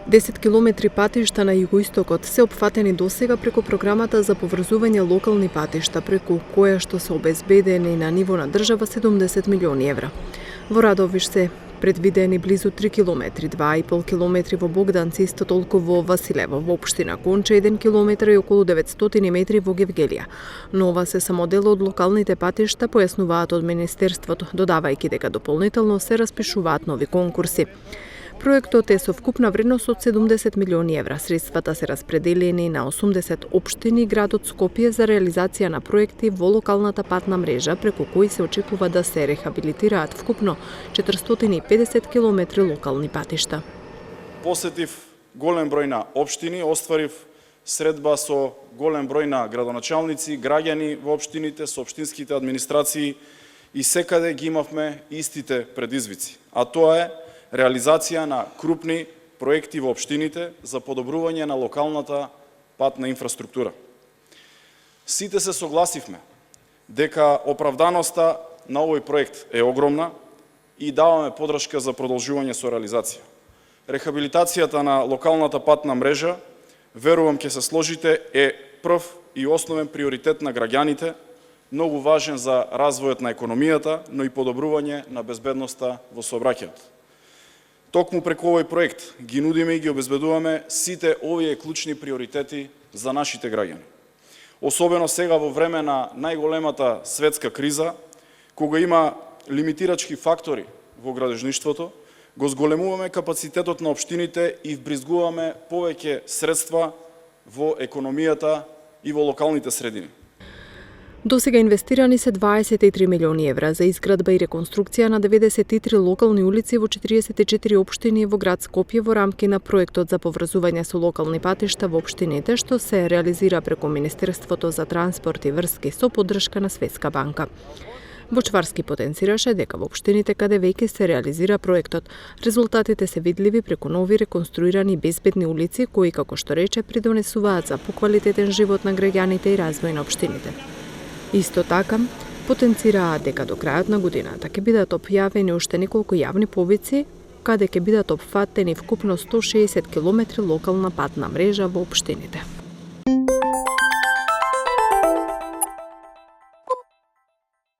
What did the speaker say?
Десет километри патишта на југоистокот се опфатени досега преку програмата за поврзување локални патишта, преку која што се обезбедени на ниво на држава 70 милиони евра. Во Радовиш се предвидени близу 3 километри, 2,5 километри во Богданци, исто толку во Василево, во општина Конча 1 километар и околу 900 метри во Гевгелија. Но ова се само дел од локалните патишта, појаснуваат од Министерството, додавајќи дека дополнително се распишуваат нови конкурси. Проектот е со вкупна вредност од 70 милиони евра. Средствата се распределени на 80 општини и градот Скопје за реализација на проекти во локалната патна мрежа, преку кои се очекува да се рехабилитираат вкупно 450 километри локални патишта. Посетив голем број на општини, остварив средба со голем број на градоначалници, граѓани во општините, со општинските администрации и секаде ги имавме истите предизвици, а тоа е реализација на крупни проекти во општините за подобрување на локалната патна инфраструктура. Сите се согласивме дека оправданоста на овој проект е огромна и даваме подршка за продолжување со реализација. Рехабилитацијата на локалната патна мрежа, верувам ќе се сложите, е прв и основен приоритет на граѓаните, многу важен за развојот на економијата, но и подобрување на безбедноста во сообраќајот. Токму преку овој проект ги нудиме и ги обезбедуваме сите овие клучни приоритети за нашите граѓани. Особено сега во време на најголемата светска криза, кога има лимитирачки фактори во градежништвото, го зголемуваме капацитетот на општините и вбризгуваме повеќе средства во економијата и во локалните средини. Досега инвестирани се 23 милиони евра за изградба и реконструкција на 93 локални улици во 44 општини во град Скопје во рамки на проектот за поврзување со локални патишта во општините, што се реализира преку Министерството за транспорт и врски со поддршка на Светска банка. Бочварски потенцираше дека во општините каде веќе се реализира проектот, резултатите се видливи преку нови реконструирани безбедни улици кои, како што рече, придонесуваат за поквалитетен живот на граѓаните и развој на општините. Исто така, потенцираат дека до крајот на годината ќе бидат објавени уште неколку јавни повици, каде ќе бидат опфатени вкупно 160 километри локална патна мрежа во општините.